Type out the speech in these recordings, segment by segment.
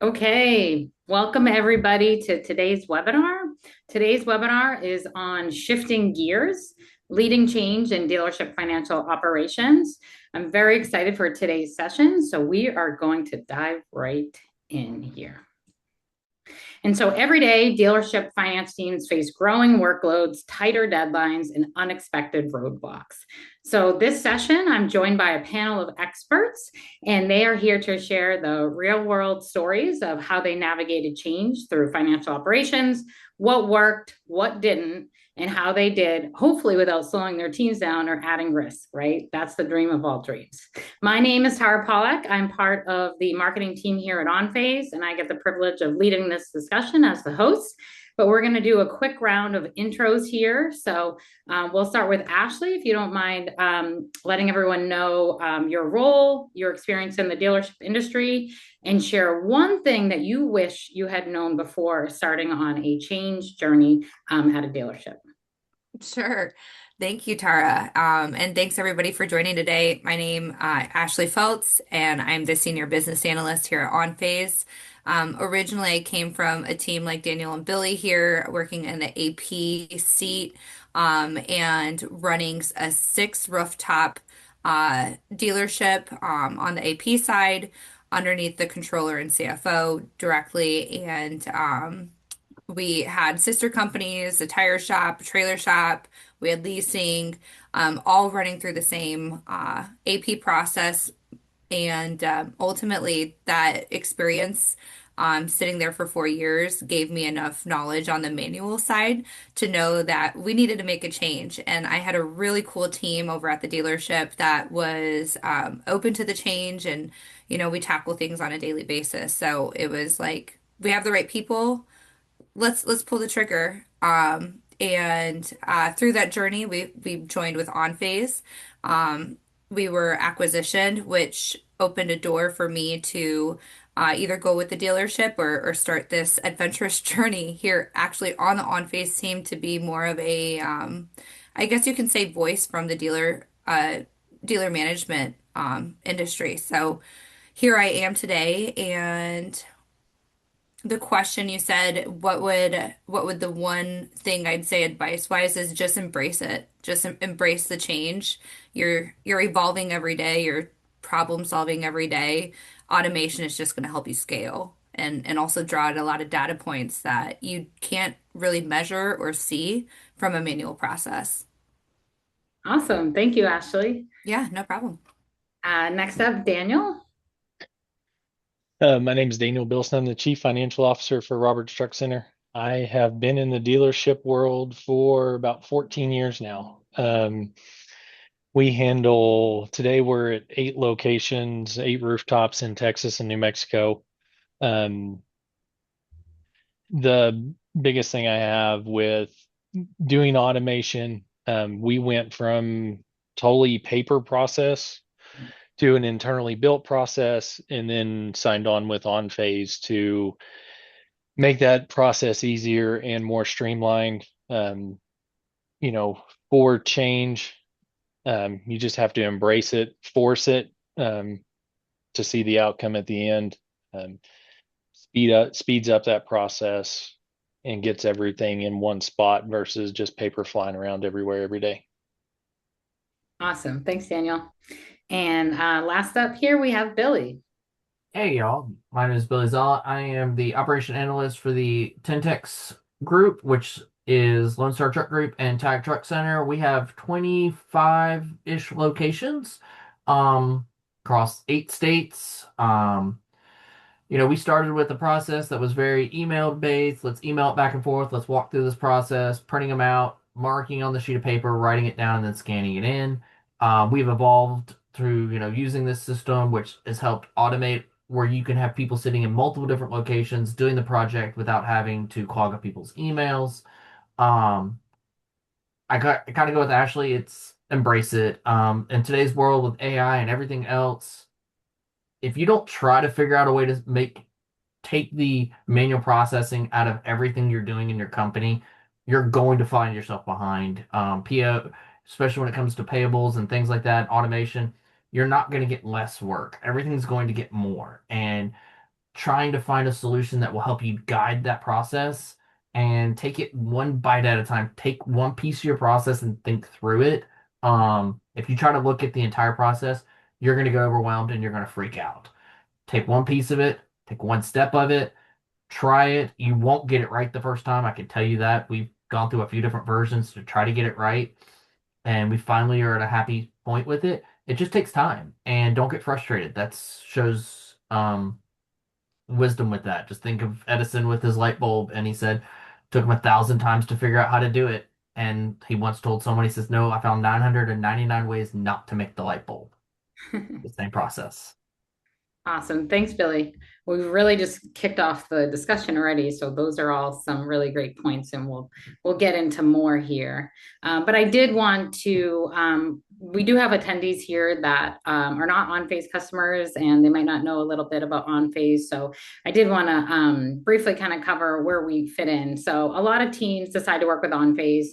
Okay, welcome everybody to today's webinar. Today's webinar is on shifting gears, leading change in dealership financial operations. I'm very excited for today's session, so we are going to dive right in here. And so every day, dealership finance teams face growing workloads, tighter deadlines, and unexpected roadblocks. So this session, I'm joined by a panel of experts, and they are here to share the real world stories of how they navigated change through financial operations, what worked, what didn't, and how they did, hopefully without slowing their teams down or adding risk, right? That's the dream of all dreams. My name is Tara Pollack. I'm part of the marketing team here at onPhase, and I get the privilege of leading this discussion as the host. But we're going to do a quick round of intros here. So we'll start with Ashley, if you don't mind letting everyone know your role, your experience in the dealership industry, and share one thing that you wish you had known before starting on a change journey at a dealership. Sure. Thank you, Tara. And thanks everybody for joining today. My name Ashley Feltz, and I'm the senior business analyst here at onPhase. Originally, I came from a team like Daniel and Billy here, working in the AP seat, and running a six rooftop dealership on the AP side, underneath the controller and CFO directly, and we had sister companies, a tire shop, a trailer shop, we had leasing, all running through the same AP process. And ultimately, that experience sitting there for 4 years gave me enough knowledge on the manual side to know that we needed to make a change. And I had a really cool team over at the dealership that was open to the change. And, we tackle things on a daily basis. So it was like, we have the right people, let's pull the trigger. And through that journey, we joined with onPhase. We were acquisitioned, which opened a door for me to either go with the dealership or start this adventurous journey here, actually on the onPhase team to be more of a, I guess you can say, voice from the dealer management industry. So here I am today, and the question you said, what would the one thing I'd say advice wise is just embrace it. Just embrace the change. You're evolving every day, you're problem solving every day. Automation is just going to help you scale and also draw out a lot of data points that you can't really measure or see from a manual process. Awesome. Thank you, Ashley. Yeah, no problem. Next up, Daniel. My name is Daniel Bilson. I'm the Chief Financial Officer for Roberts Truck Center. I have been in the dealership world for about 14 years now. Today we're at 8 locations, 8 rooftops in Texas and New Mexico. Um, the biggest thing I have with doing automation, we went from totally paper process to an internally built process, and then signed on with onPhase to make that process easier and more streamlined. You know, for change, you just have to embrace it, force it, to see the outcome at the end. Um, speeds up that process and gets everything in one spot versus just paper flying around everywhere every day. Awesome. Thanks, Daniel. And last up here, we have Billy. Hey y'all, my name is Billy Zala. I am the operation analyst for the TNTX group, which is Lone Star Truck Group and Tag Truck Center. We have 25-ish locations across 8 states. We started with a process that was very email based. Let's email it back and forth. Let's walk through this process, printing them out, marking on the sheet of paper, writing it down, and then scanning it in. We've evolved through, using this system, which has helped automate where you can have people sitting in multiple different locations doing the project without having to clog up people's emails. Um, I kind of go with Ashley. It's embrace it. In today's world with AI and everything else, if you don't try to figure out a way to take the manual processing out of everything you're doing in your company, you're going to find yourself behind. PO, especially when it comes to payables and things like that, automation, you're not going to get less work. Everything's going to get more. And trying to find a solution that will help you guide that process and take it one bite at a time. Take one piece of your process and think through it. If you try to look at the entire process, you're going to get overwhelmed and you're going to freak out. Take one piece of it, take one step of it, try it. You won't get it right the first time. I can tell you that. We've gone through a few different versions to try to get it right, and we finally are at a happy point with it. It just takes time, and don't get frustrated. That shows wisdom with that. Just think of Edison with his light bulb, and he said took him 1,000 times to figure out how to do it. And he once told someone, he says, "No, I found 999 ways not to make the light bulb." The same process. Awesome. Thanks, Billy. We've really just kicked off the discussion already, so those are all some really great points, and we'll get into more here. But I did want to. We do have attendees here that are not onPhase customers, and they might not know a little bit about onPhase. So I did want to briefly kind of cover where we fit in. So a lot of teams decide to work with onPhase.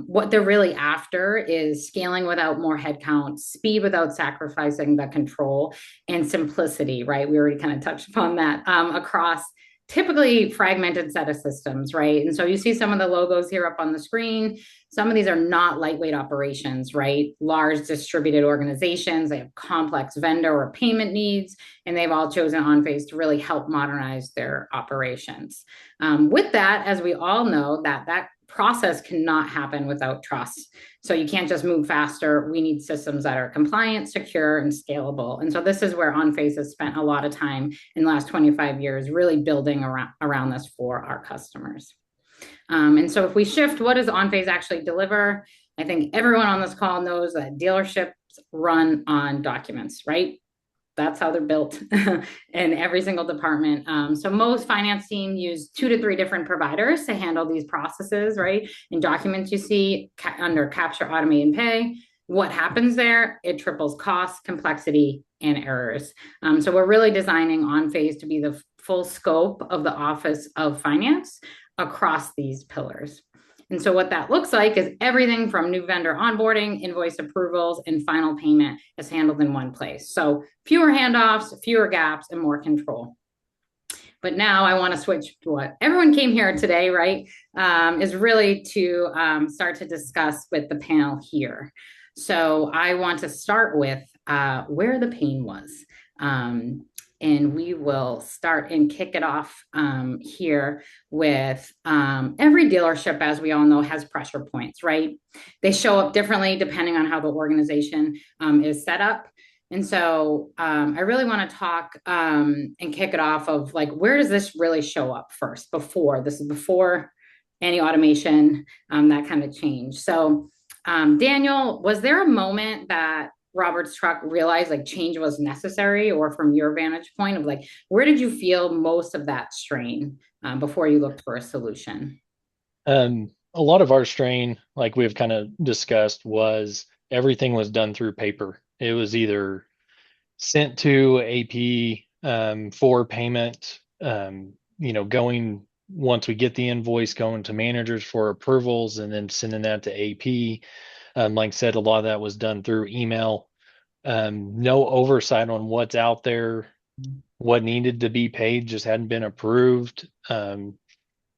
What they're really after is scaling without more headcount, speed without sacrificing the control, and simplicity, right? We already kind of touched upon that across typically fragmented set of systems, right? And so you see some of the logos here up on the screen. Some of these are not lightweight operations, right? Large distributed organizations, they have complex vendor or payment needs, and they've all chosen onPhase to really help modernize their operations. With that, as we all know, that process cannot happen without trust. So you can't just move faster. We need systems that are compliant, secure, and scalable. And so this is where onPhase has spent a lot of time in the last 25 years really building around this for our customers. And so if we shift, what does onPhase actually deliver? I think everyone on this call knows that dealerships run on documents, right? That's how they're built in every single department. So most finance teams use 2 to 3 different providers to handle these processes, right? In documents you see under capture, automate, and pay. What happens there? It triples cost, complexity, and errors. So we're really designing onPhase to be the full scope of the Office of Finance across these pillars. And so what that looks like is everything from new vendor onboarding, invoice approvals, and final payment is handled in one place. So fewer handoffs, fewer gaps, and more control. But now I want to switch to what everyone came here today, right, is really to start to discuss with the panel here. So I want to start with where the pain was. And we will start and kick it off here with every dealership, as we all know, has pressure points, right? They show up differently depending on how the organization is set up. And so I really want to talk and kick it off of like, where does this really show up first? This is before any automation, that kind of change. So Daniel, was there a moment that Robert's truck realized like change was necessary, or from your vantage point of like, where did you feel most of that strain before you looked for a solution? A lot of our strain, like we've kind of discussed, was everything was done through paper. It was either sent to AP for payment, going once we get the invoice, going to managers for approvals, and then sending that to AP. Like I said, a lot of that was done through email. No oversight on what's out there, what needed to be paid just hadn't been approved.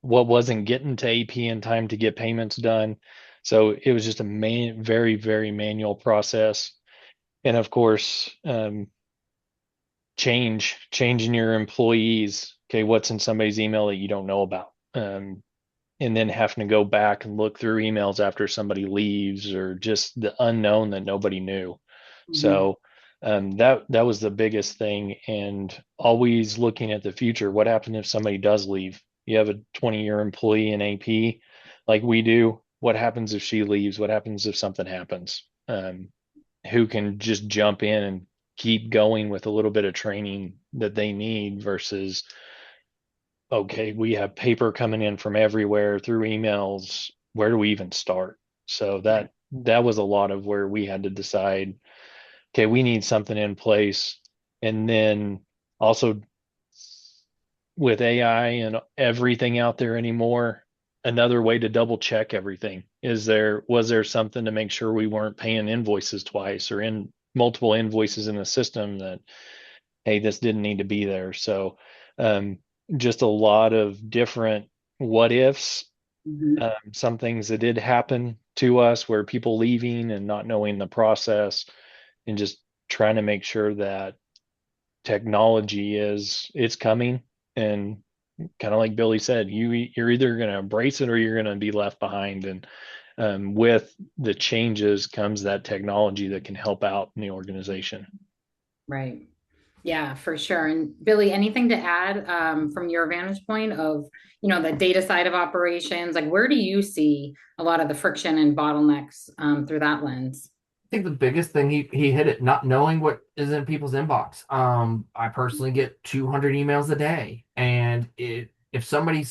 What wasn't getting to AP in time to get payments done. So it was just a very, very manual process. And of course, changing your employees. Okay, what's in somebody's email that you don't know about? And then having to go back and look through emails after somebody leaves, or just the unknown that nobody knew. Mm-hmm. So that was the biggest thing. And always looking at the future. What happens if somebody does leave? You have a 20-year employee in AP like we do. What happens if she leaves? What happens if something happens? Who can just jump in and keep going with a little bit of training that they need versus, okay, we have paper coming in from everywhere through emails. Where do we even start? So that was a lot of where we had to decide, okay, we need something in place. And then also with AI and everything out there anymore, another way to double check everything. Was there something to make sure we weren't paying invoices twice, or in multiple invoices in the system that hey, this didn't need to be there. So um, just a lot of different what ifs. Mhm. Some things that did happen to us where people leaving and not knowing the process, and just trying to make sure that technology is it's coming. And kind of like Billy said, you're either going to embrace it or you're going to be left behind. And with the changes comes that technology that can help out in the organization. Right. Yeah, for sure. And Billy, anything to add from your vantage point of, the data side of operations? Like, where do you see a lot of the friction and bottlenecks through that lens? I think the biggest thing he hit it, not knowing what is in people's inbox. I personally get 200 emails a day, and if somebody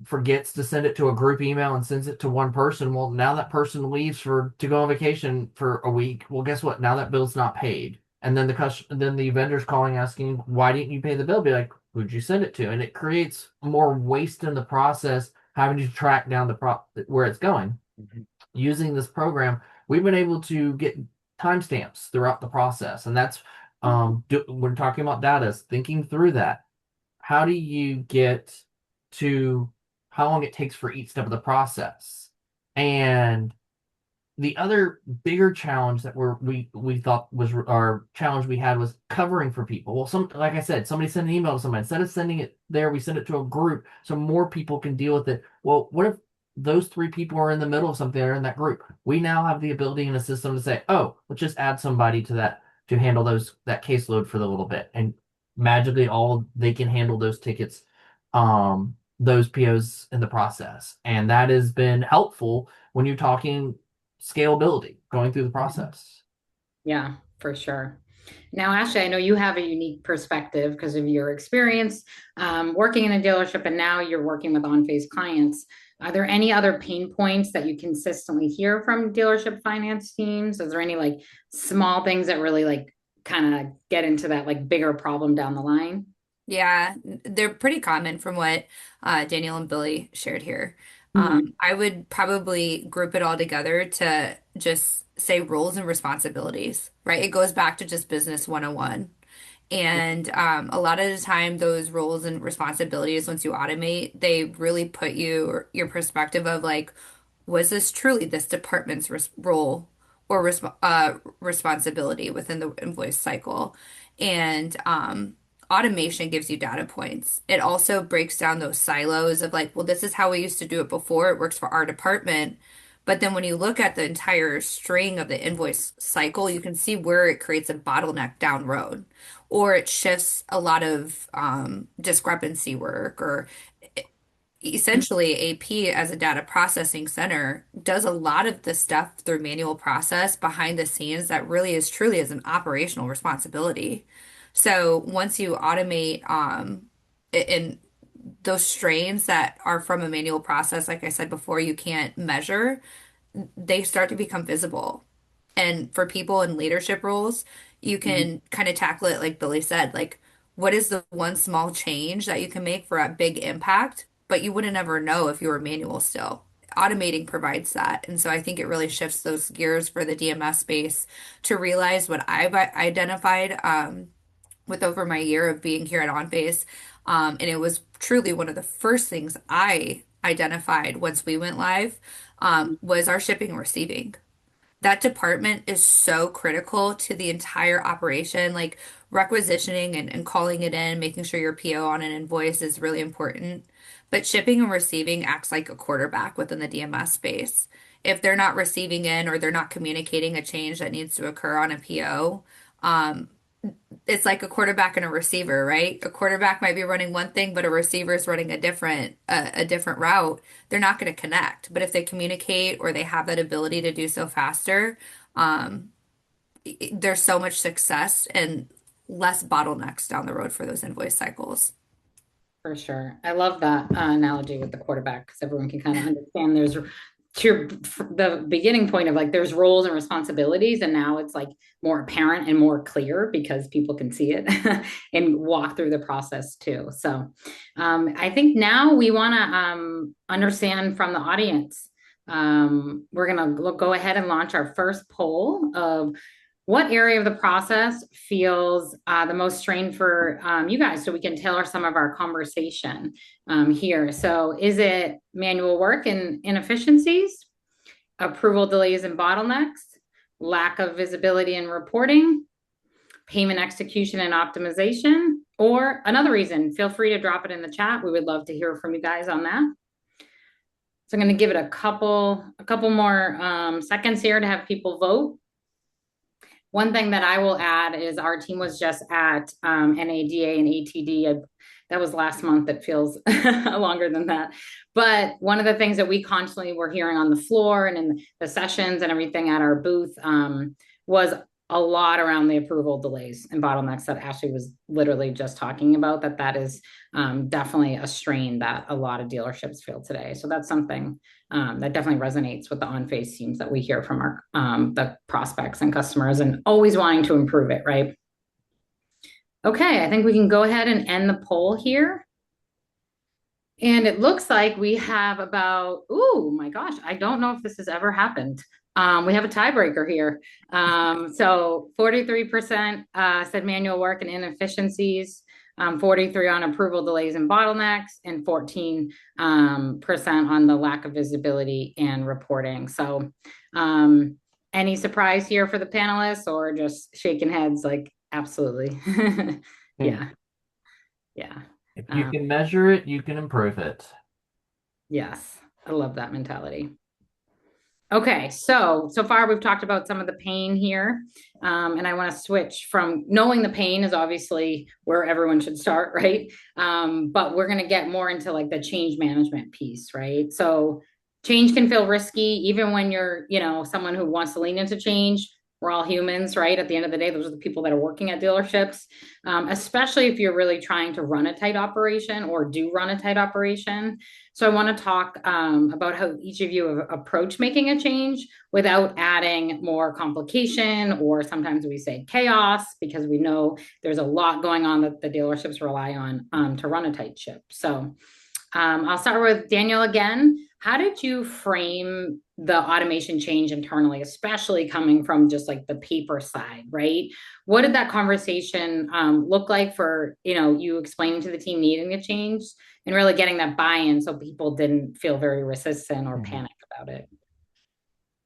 forgets to send it to a group email and sends it to one person, well, now that person leaves to go on vacation for a week. Well, guess what? Now that bill's not paid, and then the vendor's calling asking why didn't you pay the bill? Be like, who'd you send it to? And it creates more waste in the process, having to track down where it's going. Mhm. Using this program, we've been able to get timestamps throughout the process, and that's when talking about data, is thinking through that. How do you get to how long it takes for each step of the process? And the other bigger challenge that we thought was our challenge we had was covering for people. Well, like I said, somebody sent an email to somebody. Instead of sending it there, we send it to a group so more people can deal with it. Well, what if those three people are in the middle of something, they're in that group? We now have the ability in a system to say, oh, let's just add somebody to that to handle that caseload for the little bit. And magically all they can handle those tickets, those POs in the process. And that has been helpful when you're talking scalability going through the process. Yeah, for sure. Now, Ashley, I know you have a unique perspective because of your experience working in a dealership, and now you're working with onPhase clients. Are there any other pain points that you consistently hear from dealership finance teams? Is there any like small things that really like kind of get into that like bigger problem down the line? Yeah, they're pretty common from what Daniel and Billy shared here. Mhm. I would probably group it all together to just say roles and responsibilities, right? It goes back to just business 101. And a lot of the time, those roles and responsibilities, once you automate, they really put your perspective of like, was this truly this department's role or responsibility within the invoice cycle? And automation gives you data points. It also breaks down those silos of like, well, this is how we used to do it before. It works for our department. But then when you look at the entire string of the invoice cycle, you can see where it creates a bottleneck down road, or it shifts a lot of discrepancy work, or essentially AP as a data processing center does a lot of the stuff through manual process behind the scenes that really is truly is an operational responsibility. So once you automate in those strains that are from a manual process, like I said before, you can't measure, they start to become visible. And for people in leadership roles, you Mhm. can kind of tackle it like Billy said, like what is the one small change that you can make for a big impact, but you wouldn't ever know if you were manual still. Automating provides that. And so I think it really shifts those gears for the DMS space to realize what I've identified with over my year of being here at onPhase. And it was truly one of the first things I identified once we went live was our shipping and receiving. That department is so critical to the entire operation. Like requisitioning and calling it in, making sure your PO on an invoice is really important. But shipping and receiving acts like a quarterback within the DMS space. If they're not receiving in or they're not communicating a change that needs to occur on a PO, it's like a quarterback and a receiver, right? A quarterback might be running one thing, but a receiver is running a different route. They're not going to connect. But if they communicate or they have that ability to do so faster, um, there's so much success and less bottlenecks down the road for those invoice cycles. For sure. I love that analogy with the quarterback because everyone can kind of understand there's the beginning point of like there's roles and responsibilities, and now it's like more apparent and more clear because people can see it and walk through the process too. So I think now we want to understand from the audience. We're going to go ahead and launch our first poll of what area of the process feels the most strained for you guys so we can tailor some of our conversation here. So is it manual work and inefficiencies, approval delays and bottlenecks, lack of visibility and reporting, payment execution and optimization, or another reason? Feel free to drop it in the chat. We would love to hear from you guys on that. So I'm going to give it a couple more seconds here to have people vote. One thing that I will add is our team was just at NADA and ATD. That was last month. It feels longer than that. But one of the things that we constantly were hearing on the floor and in the sessions and everything at our booth was a lot around the approval delays and bottlenecks that Ashley was literally just talking about, that is definitely a strain that a lot of dealerships feel today. So that's something that definitely resonates with the onPhase teams that we hear from our the prospects and customers, and always wanting to improve it, right? Okay, I think we can go ahead and end the poll here. And it looks like we have about, oh my gosh, I don't know if this has ever happened. We have a tiebreaker here. So 43% said manual work and inefficiencies, 43 on approval delays and bottlenecks, and 14% on the lack of visibility and reporting. So any surprise here for the panelists, or just shaking heads like, absolutely. Yeah. Yeah. If you can measure it, you can improve it. Yes, I love that mentality. Okay, so far we've talked about some of the pain here, and I want to switch from knowing the pain is obviously where everyone should start, right? But we're going to get more into like the change management piece, right? So change can feel risky, even when you're, someone who wants to lean into change. We're all humans, right? At the end of the day, those are the people that are working at dealerships, especially if you're really trying to run a tight operation or do run a tight operation. So I want to talk about how each of you approach making a change without adding more complication, or sometimes we say chaos, because we know there's a lot going on that the dealerships rely on to run a tight ship. So I'll start with Daniel again. How did you frame the automation change internally, especially coming from just like the paper side, right? What did that conversation look like for, you explaining to the team needing a change and really getting that buy-in so people didn't feel very resistant or panic about it?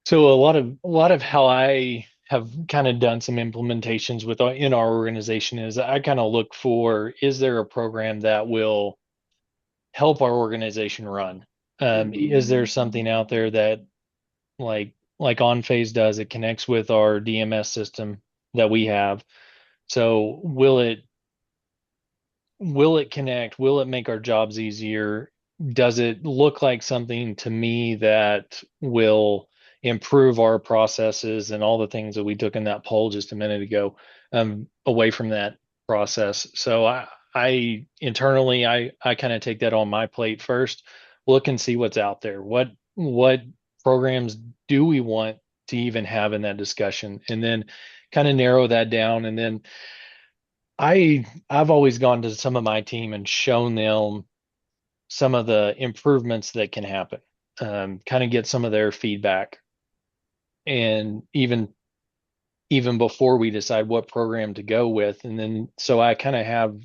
So a lot of how I have kind of done some implementations in our organization is I kind of look for, is there a program that will help our organization run? Is there something out there that like onPhase does, it connects with our DMS system that we have? So will it connect? Will it make our jobs easier? Does it look like something to me that will improve our processes and all the things that we took in that poll just a minute ago, away from that process? So I internally, I kind of take that on my plate first, look and see what's out there. What programs do we want to even have in that discussion? And then kind of narrow that down. And then I've always gone to some of my team and shown them some of the improvements that can happen, kind of get some of their feedback, and even before we decide what program to go with. And then so I kind of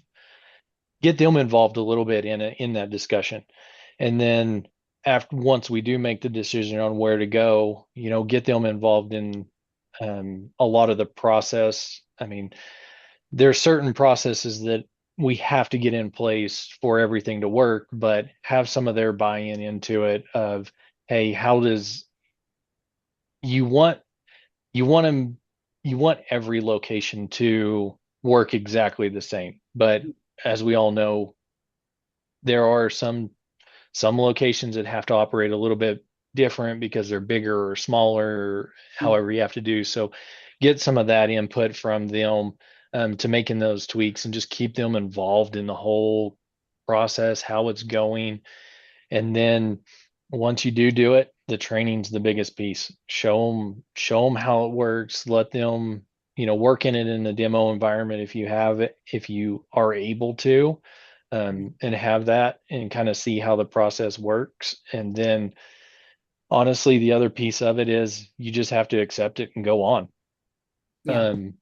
get them involved a little bit in that discussion. And then once we do make the decision on where to go, get them involved in a lot of the process. I mean, there are certain processes that we have to get in place for everything to work, but have some of their buy-in into it of, hey, how does you want every location to work exactly the same. But as we all know, there are some locations that have to operate a little bit different because they're bigger or smaller, however you have to do. So get some of that input from them to making those tweaks, and just keep them involved in the whole process, how it's going. And then once you do it, the training's the biggest piece. Show them how it works. Let them, work in it in the demo environment if you are able to, and have that and kind of see how the process works. And then honestly, the other piece of it is you just have to accept it and go on. Yeah. Um,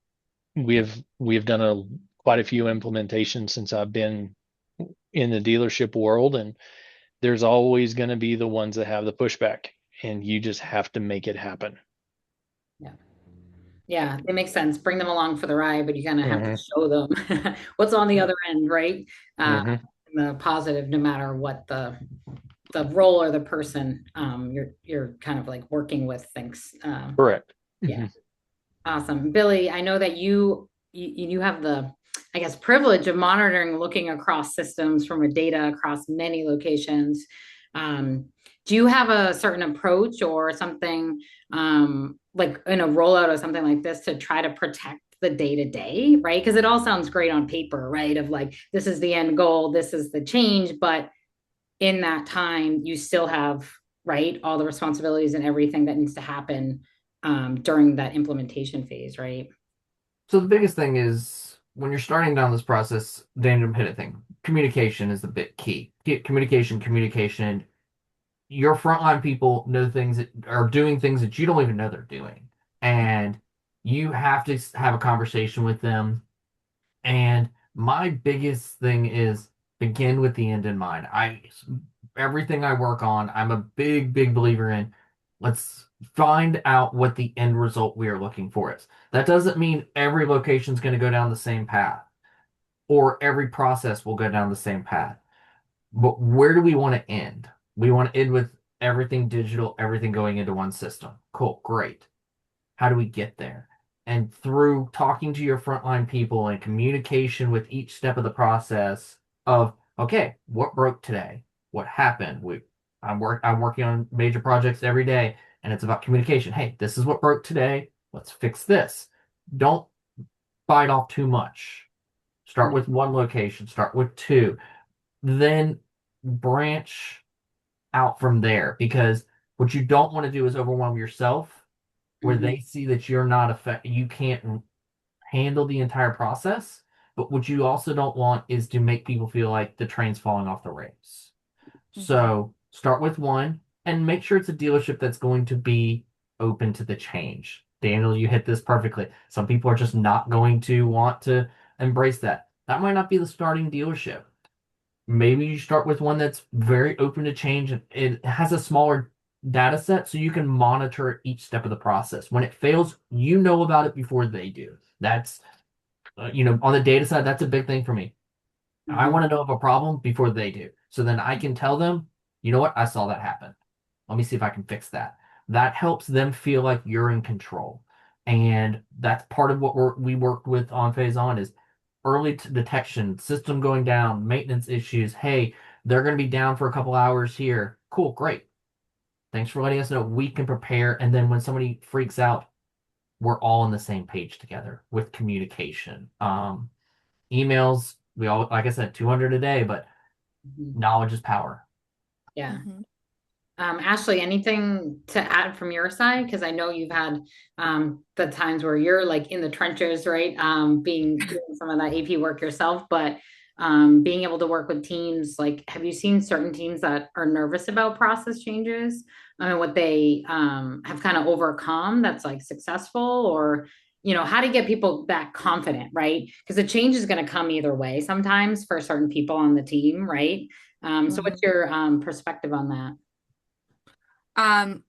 we have done quite a few implementations since I've been in the dealership world, and there's always going to be the ones that have the pushback, and you just have to make it happen. Yeah. Yeah, it makes sense. Bring them along for the ride, but you kind of have to Hmm. show them what's on the other end, right? Uh, Hmm. the positive, no matter what the role or the person you're kind of like working with thinks. Correct. Yeah, Hmm. awesome, Billy. I know that you have the, I guess, privilege of monitoring, looking across systems from a data across many locations. Um, do you have a certain approach or something like in a rollout or something like this to try to protect the day to day, right? Because it all sounds great on paper, right? Of like, this is the end goal, this is the change, but in that time, you still have, right, all the responsibilities and everything that needs to happen during that implementation phase, right? So the biggest thing is when you're starting down this process, Daniel hit it thing. Communication is the big key. Communication, communication. Your frontline people know things that are doing things that you don't even know they're doing. And you have to have a conversation with them. And my biggest thing is begin with the end in mind. Everything I work on, I'm a big, big believer in let's find out what the end result we are looking for is. That doesn't mean every location is going to go down the same path or every process will go down the same path. But where do we want to end? We want to end with everything digital, everything going into one system. Cool, great. How do we get there? And through talking to your frontline people and communication with each step of the process of, okay, what broke today? What happened? I'm working on major projects every day, and it's about communication. Hey, this is what broke today. Let's fix this. Don't bite off too much. Start with one location, start with two, then branch out from there because what you don't want to do is overwhelm yourself where Mhm. they see that you're not you can't handle the entire process. But what you also don't want is to make people feel like the train's falling off the rails. Mhm. So start with one and make sure it's a dealership that's going to be open to the change. Daniel, you hit this perfectly. Some people are just not going to want to embrace that. That might not be the starting dealership. Maybe you start with one that's very open to change and it has a smaller data set so you can monitor each step of the process. When it fails, you know about it before they do. That's, on the data side, that's a big thing for me. I Mhm. want to know of a problem before they do. So then I can tell them, you know what? I saw that happen. Let me see if I can fix that. That helps them feel like you're in control. And that's part of what we worked with on Phase On is early detection, system going down, maintenance issues. Hey, they're going to be down for a couple hours here. Cool, great. Thanks for letting us know. We can prepare. And then when somebody freaks out, we're all on the same page together with communication. Emails, we all, like I said, 200 a day, but Mhm. knowledge is power. Yeah. Mhm. Ashley, anything to add from your side? Because I know you've had the times where you're like in the trenches, right? Being doing some of that AP work yourself, but being able to work with teams, like have you seen certain teams that are nervous about process changes? I mean, what they have kind of overcome that's like successful, or how to get people that confident, right? Because the change is going to come either way sometimes for certain people on the team, right? So what's Mhm. your perspective on that? Um,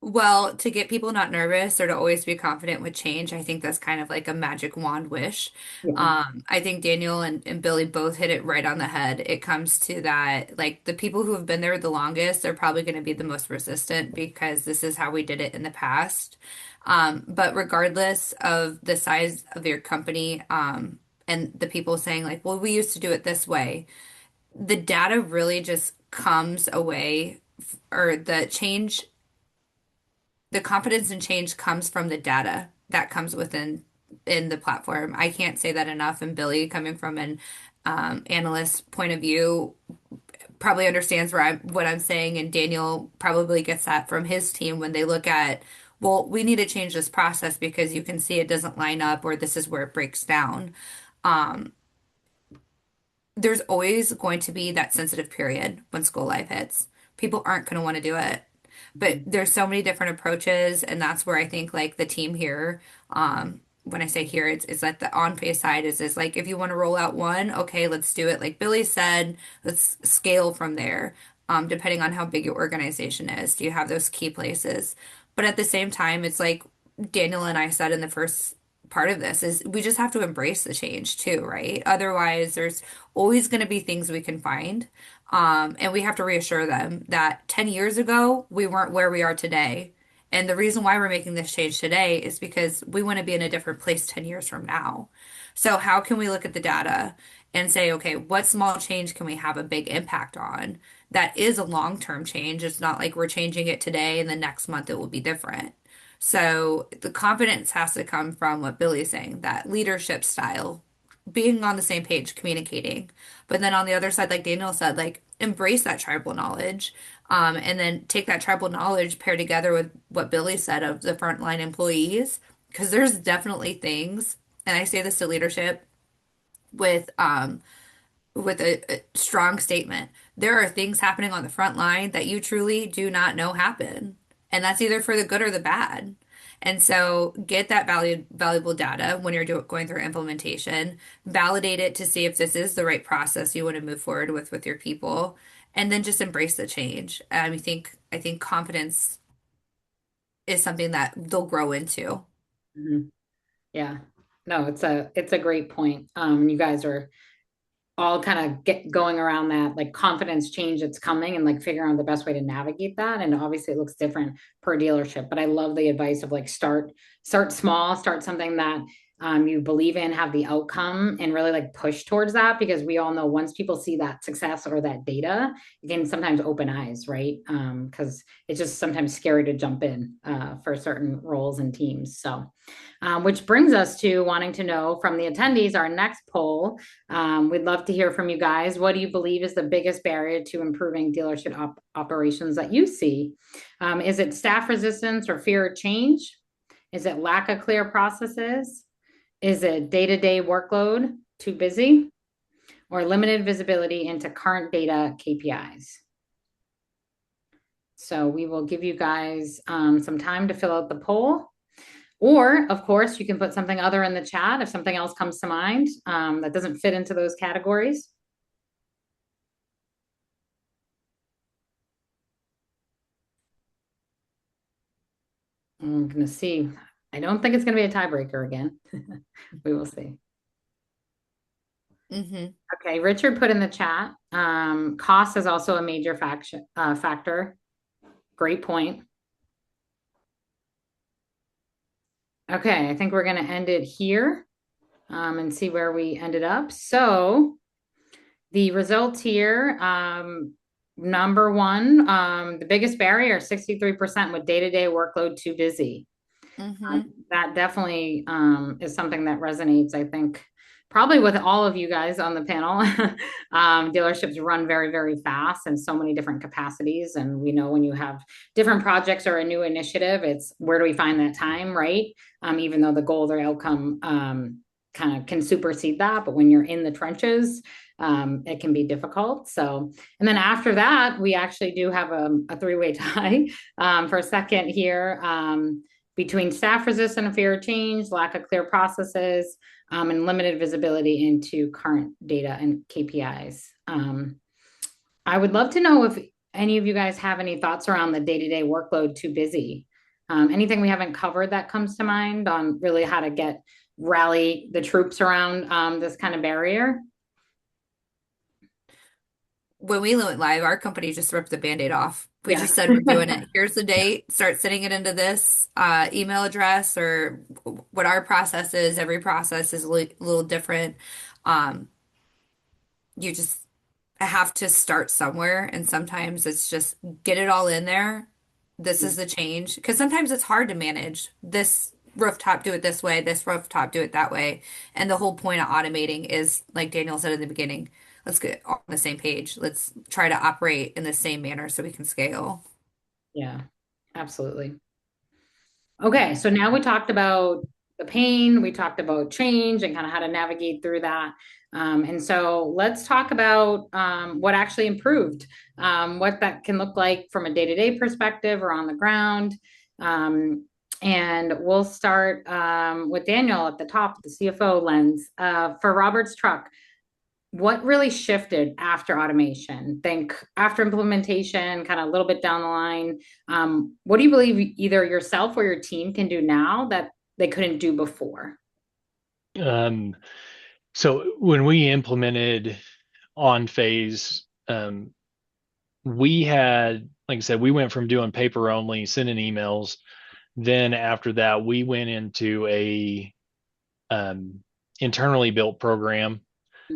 Well, to get people not nervous or to always be confident with change, I think that's kind of like a magic wand wish. Yeah. I think Daniel and Billy both hit it right on the head. It comes to that, like the people who have been there the longest, they're probably going to be the most resistant because this is how we did it in the past. But regardless of the size of your company, and the people saying like, well, we used to do it this way, the data really just comes away, or the confidence and change comes from the data that comes within in the platform. I can't say that enough. And Billy, coming from an analyst point of view, probably understands what I'm saying. And Daniel probably gets that from his team when they look at, well, we need to change this process because you can see it doesn't line up, or this is where it breaks down. Um, there's always going to be that sensitive period when school life hits. People aren't going to want to do it, but there's so many different approaches, and that's where I think like the team here, when I say here, it's like the onPhase side is like if you want to roll out one, okay, let's do it. Like Billy said, let's scale from there, depending on how big your organization is. Do you have those key places? But at the same time, it's like Daniel and I said in the first part of this is we just have to embrace the change too, right? Otherwise, there's always going to be things we can find. And we have to reassure them that 10 years ago, we weren't where we are today. And the reason why we're making this change today is because we want to be in a different place 10 years from now. So, how can we look at the data and say, okay, what small change can we have a big impact on? That is a long-term change. It's not like we're changing it today and the next month it will be different. So, the confidence has to come from what Billy's saying, that leadership style, being on the same page, communicating. But then on the other side, like Daniel said, like embrace that tribal knowledge. And then take that tribal knowledge, pair together with what Billy said of the frontline employees, because there's definitely things, and I say this to leadership with a strong statement. There are things happening on the front line that you truly do not know happen, and that's either for the good or the bad. And so get that valuable data when you're going through implementation, validate it to see if this is the right process you want to move forward with your people, and then just embrace the change. I think confidence is something that they'll grow into. Mhm. Yeah. No, it's a great point. You guys are all kind of get going around that like confidence change that's coming and like figuring out the best way to navigate that. And obviously it looks different per dealership, but I love the advice of like start small, start something that you believe in, have the outcome, and really like push towards that, because we all know once people see that success or that data, it can sometimes open eyes, right? Because it's just sometimes scary to jump in for certain roles and teams. So which brings us to wanting to know from the attendees, our next poll. We'd love to hear from you guys. What do you believe is the biggest barrier to improving dealership operations that you see? Is it staff resistance or fear of change? Is it lack of clear processes? Is it day-to-day workload, too busy? Or limited visibility into current data KPIs? So we will give you guys some time to fill out the poll. Or, of course, you can put something other in the chat if something else comes to mind that doesn't fit into those categories. I'm going to see. I don't think it's going to be a tiebreaker again. We will see. Mm-hmm. Okay, Richard put in the chat. Cost is also a major factor. Great point. Okay, I think we're going to end it here and see where we ended up. So the results here, number one, the biggest barrier, 63% with day-to-day workload too busy. Mm-hmm. That definitely is something that resonates, I think, probably with all of you guys on the panel. Dealerships run very, very fast and so many different capacities. And we know when you have different projects or a new initiative, it's where do we find that time, right? Even though the goal or outcome kind of can supersede that. But when you're in the trenches, it can be difficult. So, and then after that, we actually do have a three-way tie for a second here. Between staff resistance and fear of change, lack of clear processes, and limited visibility into current data and KPIs. I would love to know if any of you guys have any thoughts around the day-to-day workload too busy. Anything we haven't covered that comes to mind on really how to rally the troops around this kind of barrier? When we went live, our company just ripped the Band-Aid off. We Yeah. just said we're doing it. Here's the date. Start sending it into this email address or what our process is. Every process is a little different. You just have to start somewhere, and sometimes it's just get it all in there. This is the change. Because sometimes it's hard to manage this rooftop, do it this way, this rooftop, do it that way. And the whole point of automating is, like Daniel said in the beginning, let's get on the same page. Let's try to operate in the same manner so we can scale. Yeah, absolutely. Okay, so now we talked about the pain, we talked about change and kind of how to navigate through that. And so let's talk about what actually improved, what that can look like from a day-to-day perspective or on the ground. And we'll start with Daniel at the top, the CFO lens. For Robert's truck, what really shifted after automation? Think after implementation, kind of a little bit down the line. What do you believe either yourself or your team can do now that they couldn't do before? So when we implemented onPhase, we had, like I said, we went from doing paper only, sending emails. Then after that, we went into a internally built program.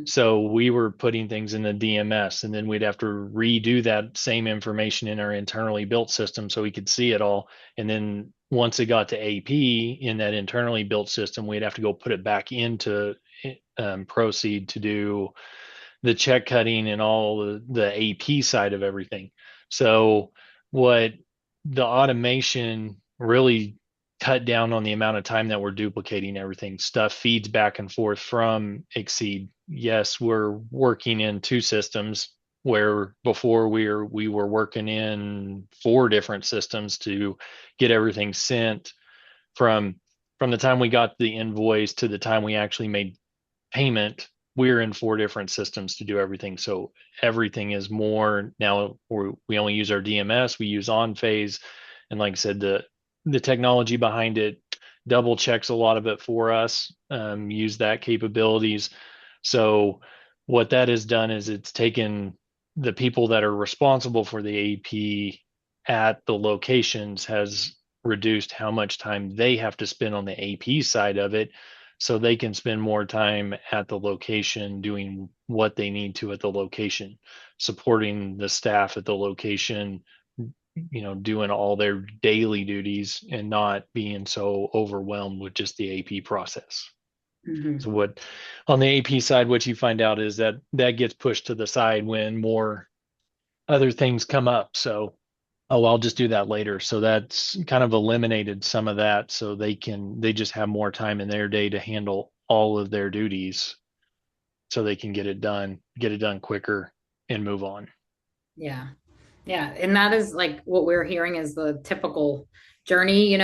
So we were putting things in the DMS, and then we'd have to redo that same information in our internally built system so we could see it all. And then once it got to AP in that internally built system, we'd have to go put it back into Proceed to do the check cutting and all the AP side of everything. So what the automation really cut down on the amount of time that we're duplicating everything. Stuff feeds back and forth from Exceed. Yes, we're working in two systems where before we were working in four different systems to get everything sent from the time we got the invoice to the time we actually made payment. We're in four different systems to do everything. So everything is more now. We only use our DMS. We use onPhase, and like I said, the technology behind it double checks a lot of it for us. Use that capabilities. So what that has done is it's taken the people that are responsible for the AP at the locations, has reduced how much time they have to spend on the AP side of it, so they can spend more time at the location doing what they need to at the location, supporting the staff at the location, doing all their daily duties and not being so overwhelmed with just the AP process. Mm-hmm. So what on the AP side, what you find out is that gets pushed to the side when more other things come up. So, I'll just do that later. So that's kind of eliminated some of that, so they just have more time in their day to handle all of their duties, so they can get it done quicker and move on. Yeah. Yeah. And that is like what we're hearing is the typical journey.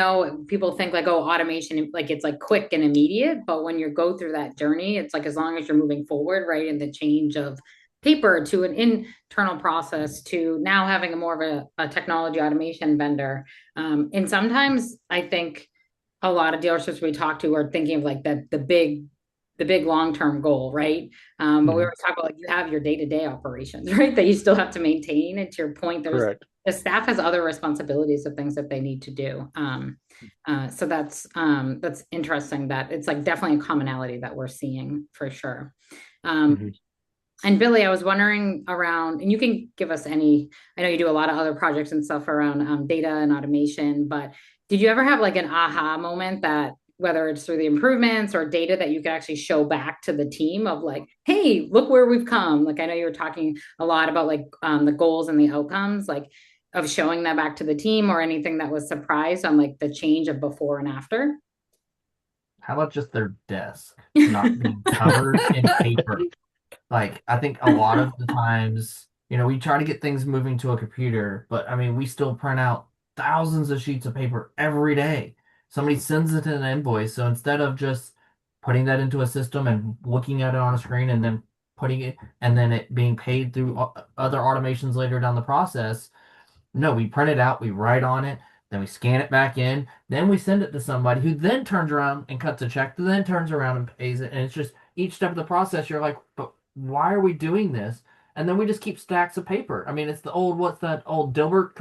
People think like, oh, automation, like it's like quick and immediate. But when you go through that journey, it's like as long as you're moving forward, right, in the change of paper to an internal process to now having a more of a technology automation vendor. And sometimes I think a lot of dealerships we talk to are thinking of like the big long-term goal, right? But we always talk about like you have your day-to-day operations, right? That you still have to maintain. And to your point, Correct. the staff has other responsibilities of things that they need to do. So that's interesting that it's like definitely a commonality that we're seeing for sure. And Billy, I was wondering around, and you can give us I know you do a lot of other projects and stuff around data and automation, but did you ever have like an aha moment that whether it's through the improvements or data that you could actually show back to the team of like, hey, look where we've come. Like, I know you were talking a lot about like the goals and the outcomes, like of showing that back to the team or anything that was surprised on like the change of before and after. How about just their desk not being covered in paper? Like, I think a lot of the times, we try to get things moving to a computer, but I mean, we still print out thousands of sheets of paper every day. Somebody sends it in an invoice. So instead of just putting that into a system and looking at it on a screen and then putting it and then it being paid through other automations later down the process, no, we print it out, we write on it, then we scan it back in, then we send it to somebody who then turns around and cuts a check, then turns around and pays it. And it's just each step of the process, you're like, but why are we doing this? And then we just keep stacks of paper. I mean, it's the old, what's that old Dilbert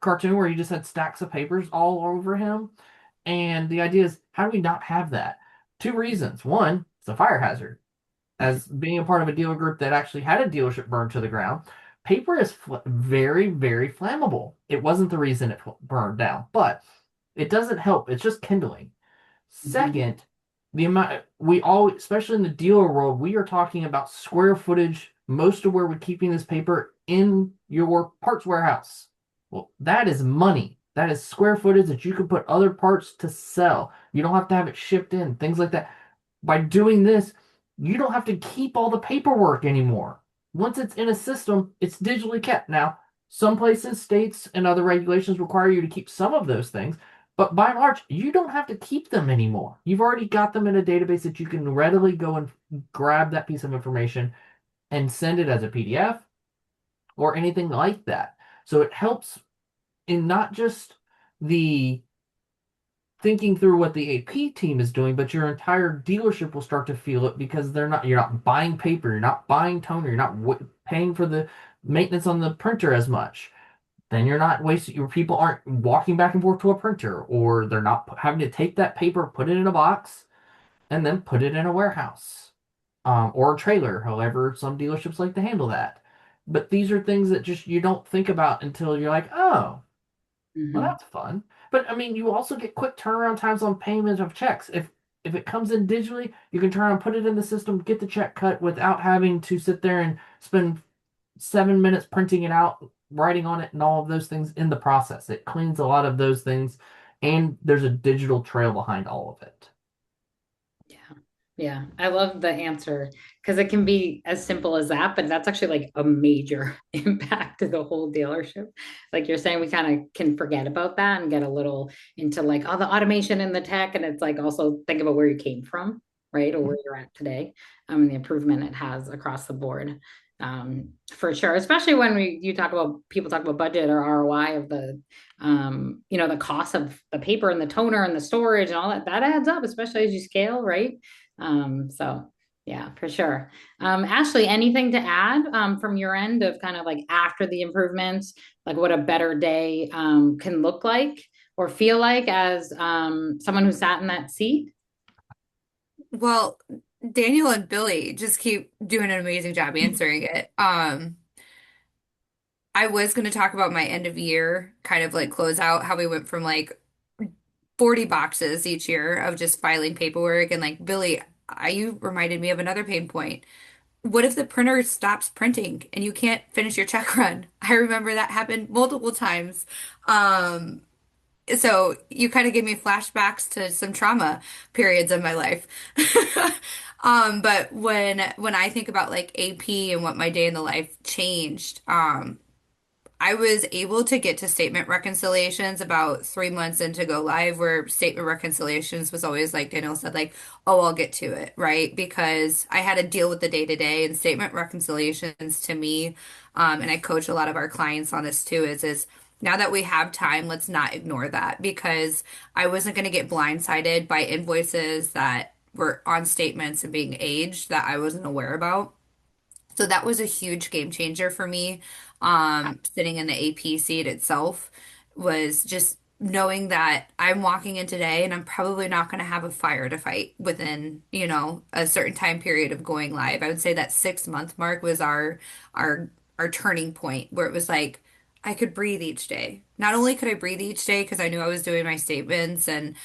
cartoon where you just had stacks of papers all over him? And the idea is, how do we not have that? Two reasons. One, it's a fire hazard. As being a part of a dealer group that actually had a dealership burned to the ground, paper is very, very flammable. It wasn't the reason it burned down, but it doesn't help. It's just kindling. Second, the amount we all, especially in the dealer world, we are talking about square footage. Most of where we're keeping this paper in your parts warehouse. Well, that is money. That is square footage that you can put other parts to sell. You don't have to have it shipped in, things like that. By doing this, you don't have to keep all the paperwork anymore. Once it's in a system, it's digitally kept. Now, some places, states, and other regulations require you to keep some of those things, But by and large, you don't have to keep them anymore. You've already got them in a database that you can readily go and grab that piece of information and send it as a PDF or anything like that. So it helps in not just the thinking through what the AP team is doing, but your entire dealership will start to feel it because you're not buying paper, you're not buying toner, you're not paying for the maintenance on the printer as much. Then you're not wasting your people aren't walking back and forth to a printer, or they're not having to take that paper, put it in a box, and then put it in a warehouse, or a trailer. However, some dealerships like to handle that. But these are things that just you don't think about until you're like, oh, well, Mhm. that's fun. But I mean, you also get quick turnaround times on payment of checks. If it comes in digitally, you can turn around, put it in the system, get the check cut without having to sit there and spend 7 minutes printing it out, writing on it, and all of those things in the process. It cleans a lot of those things, and there's a digital trail behind all of it. Yeah. Yeah. I love the answer because it can be as simple as that, but that's actually like a major impact to the whole dealership. Like you're saying, we kind of can forget about that and get a little into like all the automation and the tech. And it's like also think about where you came from, right? Or where you're at today, and the improvement it has across the board. For sure, especially when you talk about people talk about budget or ROI of the cost of the paper and the toner and the storage and all that adds up, especially as you scale, right? So yeah, for sure. Ashley, anything to add from your end of kind of like after the improvements, like what a better day can look like or feel like as someone who sat in that seat? Well, Daniel and Billy just keep doing an amazing job answering it. I was going to talk about my end of year kind of like close out, how we went from like 40 boxes each year of just filing paperwork. And like, Billy, you reminded me of another pain point. What if the printer stops printing and you can't finish your check run? I remember that happened multiple times. Um, so you kind of gave me flashbacks to some trauma periods of my life. But when I think about like AP and what my day in the life changed, I was able to get to statement reconciliations about 3 months into go live, where statement reconciliations was always like Daniel said, like, oh, I'll get to it, right? Because I had to deal with the day to day and statement reconciliations to me, and I coach a lot of our clients on this too, is now that we have time, let's not ignore that because I wasn't going to get blindsided by invoices that were on statements and being aged that I wasn't aware about. So that was a huge game changer for me. Sitting in the AP seat itself was just knowing that I'm walking in today and I'm probably not going to have a fire to fight within, a certain time period of going live. I would say that 6 month mark was our our turning point where it was like I could breathe each day. Not only could I breathe each day because I knew I was doing my statements and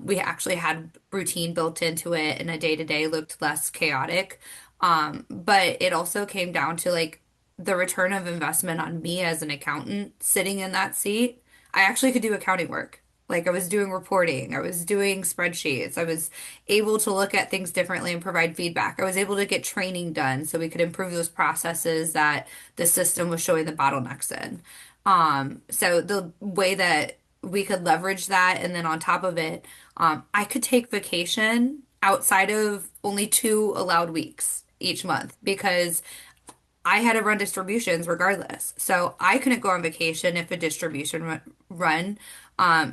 we actually had routine built into it and a day to day looked less chaotic. But it also came down to like the return of investment on me as an accountant sitting in that seat. I actually could do accounting work. Like I was doing reporting, I was doing spreadsheets, I was able to look at things differently and provide feedback. I was able to get training done so we could improve those processes that the system was showing the bottlenecks in. So the way that we could leverage that, and then on top of it, I could take vacation outside of only 2 allowed weeks each month because I had to run distributions regardless. So I couldn't go on vacation if a run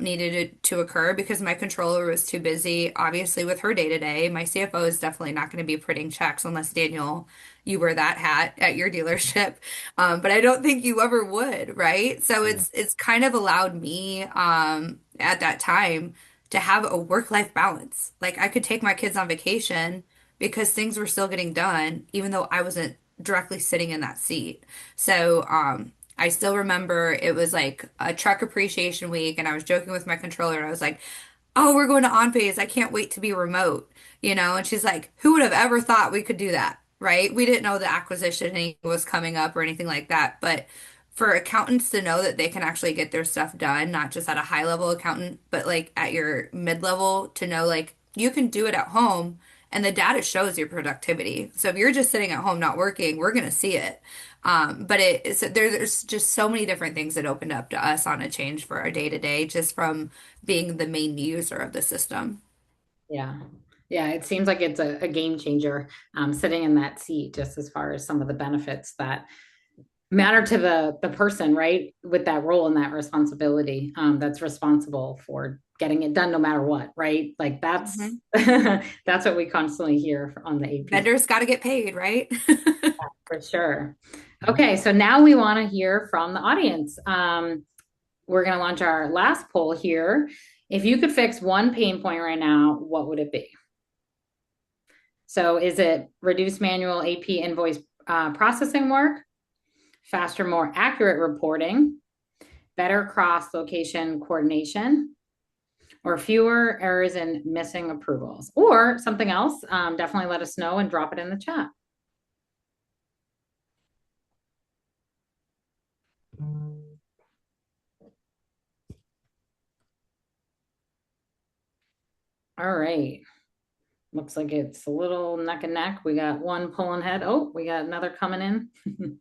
needed to occur because my controller was too busy, obviously, with her day to day. My CFO is definitely not going to be printing checks unless Daniel, you wear that hat at your dealership. But I don't think you ever would, right? So Yeah. it's kind of allowed me at that time to have a work-life balance. Like I could take my kids on vacation because things were still getting done, even though I wasn't directly sitting in that seat. So, I still remember it was like a truck appreciation week, and I was joking with my controller, and I was like, "Oh, we're going to onPhase. I can't wait to be remote." And she's like, "Who would have ever thought we could do that?" Right? We didn't know the acquisition was coming up or anything like that, but for accountants to know that they can actually get their stuff done, not just at a high level accountant, but like at your mid level, to know like you can do it at home and the data shows your productivity. So if you're just sitting at home not working, we're going to see it. But there's just so many different things that opened up to us on a change for our day to day, just from being the main user of the system. Yeah. Yeah, it seems like it's a game changer, sitting in that seat, just as far as some of the benefits that matter to the person, right? With that role and that responsibility, that's responsible for getting it done no matter what, right? Like that's Mhm. that's what we constantly hear on the AP Vendors got to get paid, right? for sure. Okay, so now we want to hear from the audience. We're going to launch our last poll here. If you could fix one pain point right now, what would it be? So is it reduce manual AP invoice processing work, faster, more accurate reporting, better cross-location coordination, or fewer errors and missing approvals, or something else? Definitely let us know and drop it in the chat. All right. Looks like it's a little neck and neck. We got one pulling ahead. Oh, we got another coming in.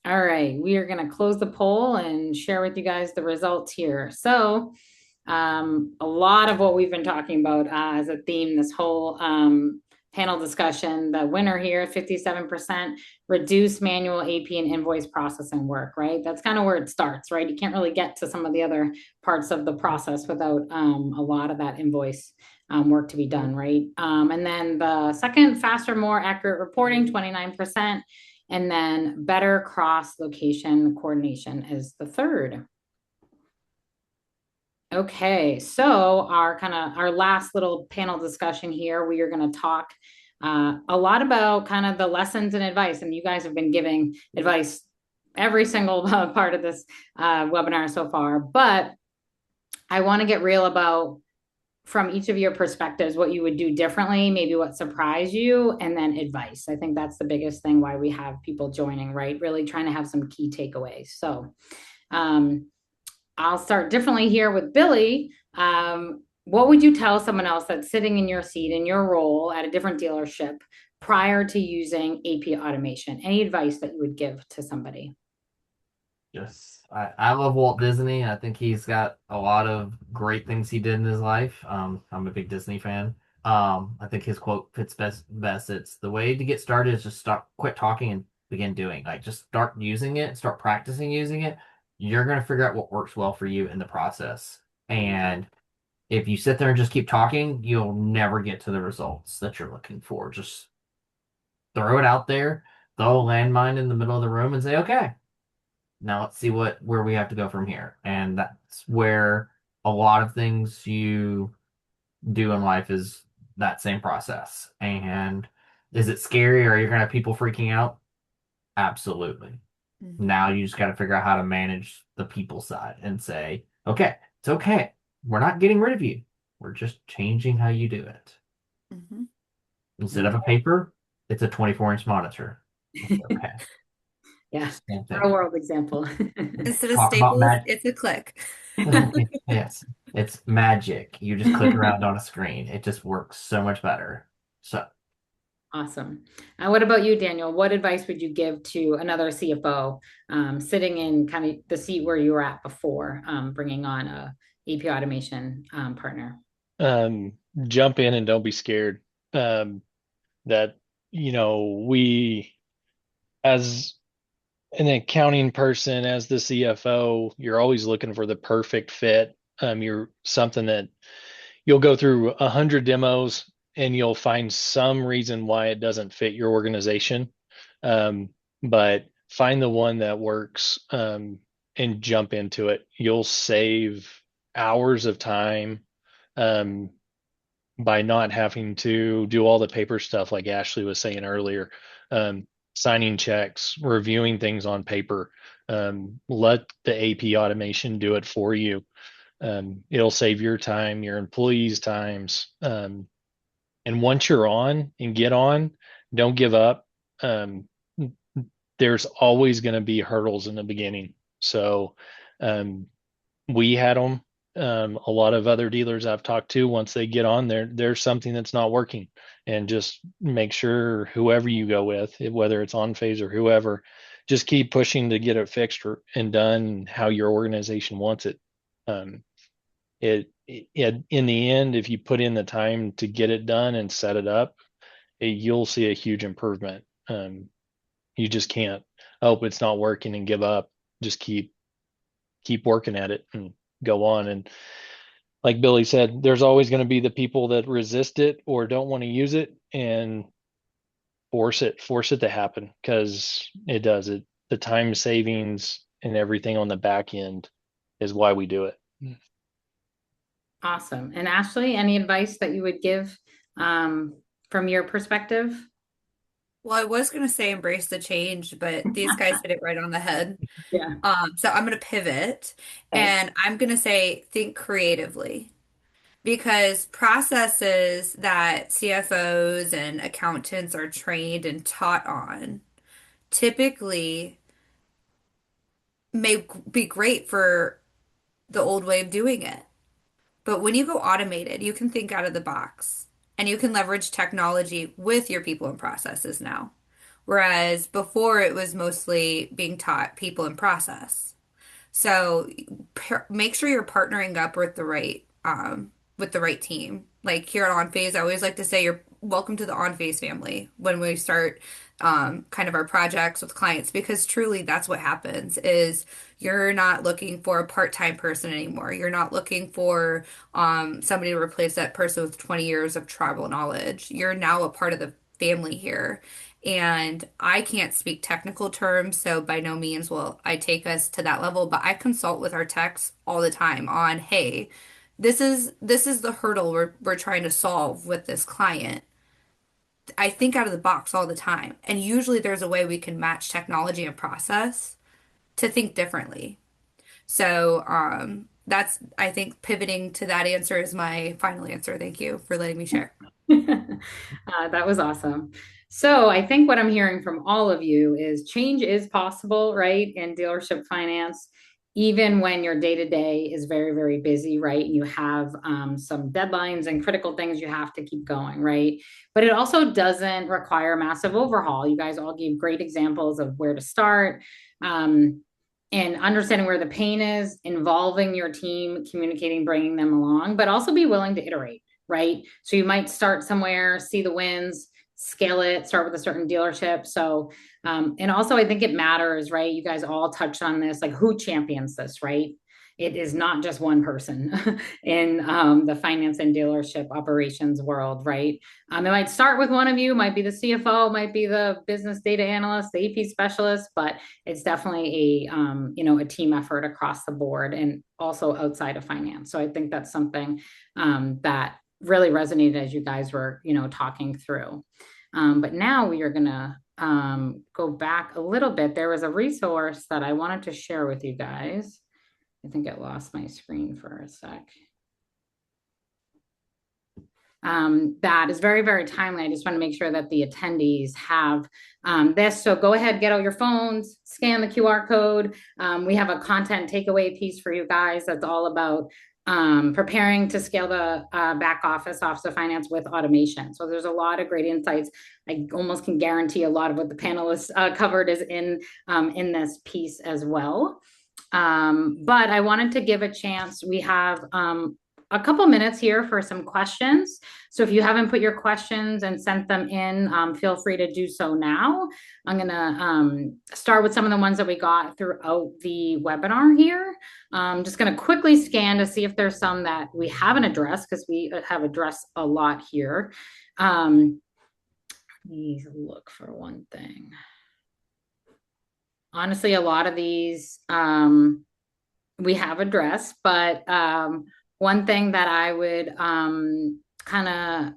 All right, we are going to close the poll and share with you guys the results here. So, a lot of what we've been talking about as a theme this whole panel discussion, the winner here, 57%, reduce manual AP and invoice processing work, right? That's kind of where it starts, right? You can't really get to some of the other parts of the process without a lot of that invoice work to be done, right? And then the second, faster, more accurate reporting, 29%. And then better cross-location coordination is the third. Okay, so our last little panel discussion here, we are going to talk a lot about kind of the lessons and advice, and you guys have been giving advice every single part of this webinar so far, but I want to get real about, from each of your perspectives, what you would do differently, maybe what surprised you, and then advice. I think that's the biggest thing why we have people joining, right? Really trying to have some key takeaways. So I'll start differently here with Billy. What would you tell someone else that's sitting in your seat, in your role at a different dealership, prior to using AP automation? Any advice that you would give to somebody? I love Walt Disney. I think he's got a lot of great things he did in his life. I'm a big Disney fan. I think his quote fits best. It's the way to get started is just quit talking and begin doing. Like just start using it, start practicing using it. You're gonna figure out what works well for you in the process. And if you sit there and just keep talking, you'll never get to the results that you're looking for. Just throw it out there, throw a landmine in the middle of the room and say, okay, now let's see where we have to go from here. And that's where a lot of things you do in life is that same process. And is it scary, or you're gonna have people freaking out? Absolutely. Now you just got to figure out how to manage the people side and say, okay, it's okay. We're not getting rid of you. We're just changing how you do it. Mm-hmm. Instead of a paper, it's a 24-inch monitor. Okay. Yeah, Same thing. real world example. Instead of Talk about staples, magic. it's a click. Yes, it's magic. You just click around on a screen. It just works so much better. So, Awesome. What about you, Daniel? What advice would you give to another CFO sitting in kind of the seat where you were at before, bringing on a AP automation partner? Jump in and don't be scared. That, we, as an accounting person, as the CFO, you're always looking for the perfect fit. You're something that you'll go through 100 demos and you'll find some reason why it doesn't fit your organization. But find the one that works, and jump into it. You'll save hours of time, um, by not having to do all the paper stuff like Ashley was saying earlier, signing checks, reviewing things on paper. Let the AP automation do it for you. It'll save your time, your employees' times. And once you're on and get on, don't give up. There's always going to be hurdles in the beginning. So we had them. a lot of other dealers I've talked to, once they get on there, there's something that's not working, and just make sure whoever you go with, whether it's onPhase or whoever, just keep pushing to get it fixed and done how your organization wants it. Um, in the end, if you put in the time to get it done and set it up, you'll see a huge improvement. You just can't, oh, it's not working and give up. Just keep working at it and go on. And like Billy said, there's always going to be the people that resist it or don't want to use it, and force it to happen, because it does it. The time savings and everything on the back end is why we do it. Awesome. And Ashley, any advice that you would give from your perspective? Well, I was going to say embrace the change, but these guys hit it right on the head. Yeah. So I'm going to pivot Okay. and I'm going to say think creatively, because processes that CFOs and accountants are trained and taught on typically may be great for the old way of doing it. But when you go automated, you can think out of the box and you can leverage technology with your people and processes now. Whereas before it was mostly being taught people and process. So make sure you're partnering up with the right team. Like here at onPhase, I always like to say you're welcome to the onPhase family when we start kind of our projects with clients, because truly that's what happens is you're not looking for a part-time person anymore. You're not looking for somebody to replace that person with 20 years of travel knowledge. You're now a part of the family here. And I can't speak technical terms, so by no means will I take us to that level, but I consult with our techs all the time on, hey, this is the hurdle we're trying to solve with this client. I think out of the box all the time. And usually there's a way we can match technology and process to think differently. So that's, I think, pivoting to that answer is my final answer. Thank you for letting me share. That was awesome. So I think what I'm hearing from all of you is change is possible, right? In dealership finance, even when your day-to-day is very, very busy, right? And you have some deadlines and critical things you have to keep going, right? But it also doesn't require massive overhaul. You guys all gave great examples of where to start. And understanding where the pain is, involving your team, communicating, bringing them along, but also be willing to iterate, right? So you might start somewhere, see the wins, scale it, start with a certain dealership. So, and also I think it matters, right? You guys all touched on this, like who champions this, right? It is not just one person in the finance and dealership operations world, right? It might start with one of you, might be the CFO, might be the business data analyst, the AP specialist, but it's definitely a team effort across the board and also outside of finance. So I think that's something that really resonated as you guys were, talking through. But now we are going to go back a little bit. There was a resource that I wanted to share with you guys. I think I lost my screen for a sec. That is very, very timely. I just want to make sure that the attendees have this. So go ahead, get out your phones, scan the QR code. We have a content takeaway piece for you guys that's all about preparing to scale the back office of finance with automation. So there's a lot of great insights. I almost can guarantee a lot of what the panelists covered is in this piece as well. But I wanted to give a chance. We have a couple minutes here for some questions. So if you haven't put your questions and sent them in, feel free to do so now. I'm going to start with some of the ones that we got throughout the webinar here. I'm just going to quickly scan to see if there's some that we haven't addressed, because we have addressed a lot here. Let me look for one thing. Honestly, a lot of these we have addressed, but one thing that I would kind of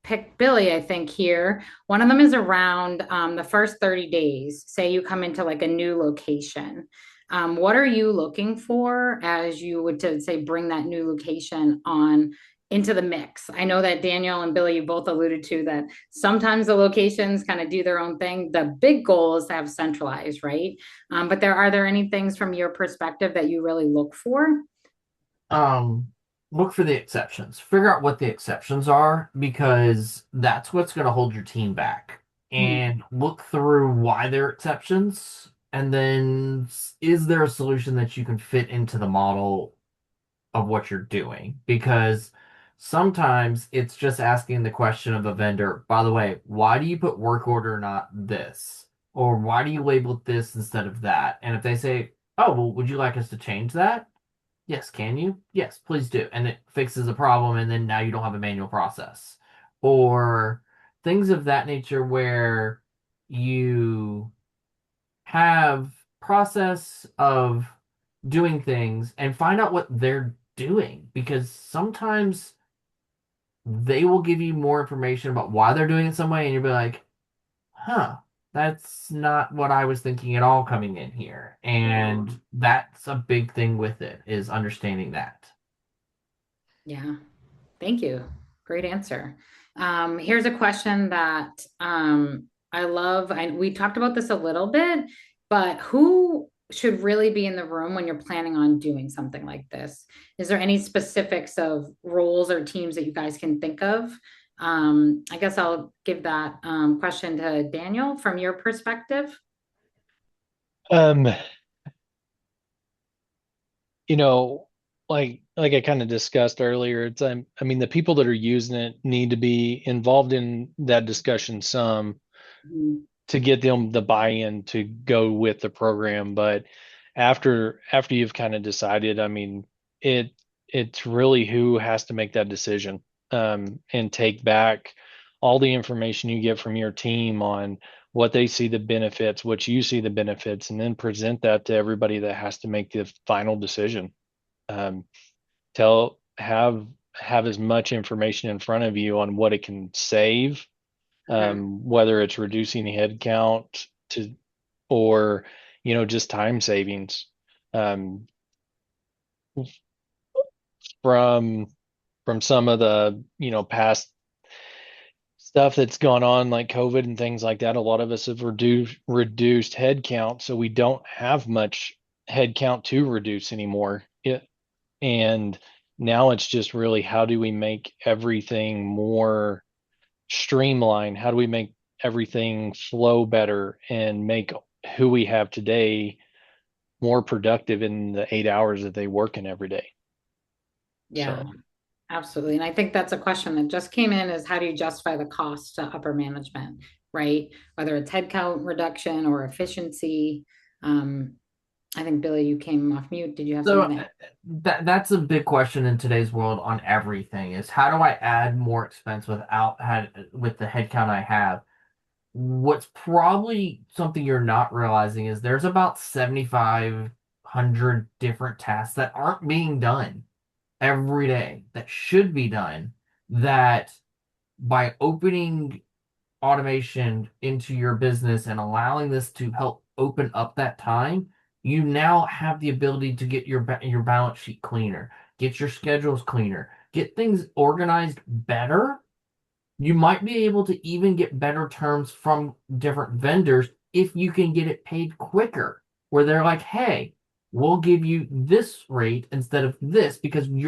pick Billy, I think here, one of them is around the first 30 days. Say you come into like a new location. What are you looking for as you would to say bring that new location on into the mix? I know that Daniel and Billy, you both alluded to that sometimes the locations kind of do their own thing. The big goal is to have centralized, right? But are there any things from your perspective that you really look for? um, look for the exceptions. Figure out what the exceptions are because that's what's going to hold your team back. Mhm. And look through why they're exceptions. And then is there a solution that you can fit into the model of what you're doing? Because sometimes it's just asking the question of a vendor, by the way, why do you put work order, not this? Or why do you label it this instead of that? And if they say, oh, well, would you like us to change that? Yes, can you? Yes, please do. And it fixes the problem, and then now you don't have a manual process. Or things of that nature where you have process of doing things and find out what they're doing because sometimes they will give you more information about why they're doing it some way, and you'll be like, huh, that's not what I was thinking at all coming in here. And that's a big thing with it is understanding that. Yeah. Thank you. Great answer. Here's a question that I love. And we talked about this a little bit, but who should really be in the room when you're planning on doing something like this? Is there any specifics of roles or teams that you guys can think of? I guess I'll give that question to Daniel from your perspective. Um, you know, like I kind of discussed earlier, it's I mean the people that are using it need to be involved in that discussion some Mhm. to get them the buy-in to go with the program. But after you've kind of decided, I mean, it it's really who has to make that decision, and take back all the information you get from your team on what they see the benefits, what you see the benefits, and then present that to everybody that has to make the final decision. Um, tell have as much information in front of you on what it can save, Mhm. whether it's reducing headcount to or just time savings, um, from some of the past stuff that's gone on like COVID and things like that. A lot of us have reduced headcount, so we don't have much headcount to reduce anymore. And now it's just really how do we make everything more streamlined? How do we make everything flow better and make who we have today more productive in the 8 hours that they work in every day? Yeah. So, Absolutely. And I think that's a question that just came in is how do you justify the cost to upper management, right? Whether it's headcount reduction or efficiency. Um, I think Billy, you came off mute. Did you have So something to add? that's a big question in today's world on everything is how do I add more expense without with the headcount I have? What's probably something you're not realizing is there's about 7,500 different tasks that aren't being done every day that should be done that by opening automation into your business and allowing this to help open up that time, you now have the ability to get your balance sheet cleaner, get your schedules cleaner, get things organized better. You might be able to even get better terms from different vendors if you can get it paid quicker, where they're like, "Hey, we'll give you this rate instead of this because we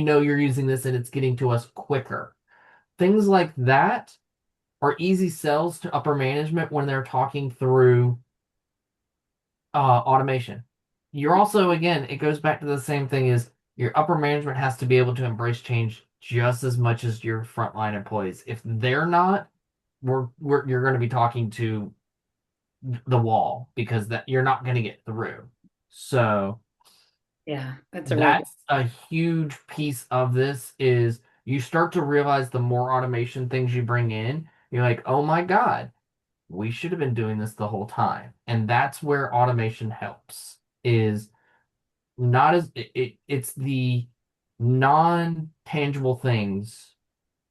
know you're using this and it's getting to us quicker." Things like that are easy sells to upper management when they're talking through automation. You're also, again, it goes back to the same thing is your upper management has to be able to embrace change just as much as your frontline employees. If they're not, you're going to be talking to the wall because that you're not going to get through. So Yeah, that's a really good. that's a huge piece of this is you start to realize the more automation things you bring in, you're like, oh my God, we should have been doing this the whole time. And that's where automation helps is not as it's the non-tangible things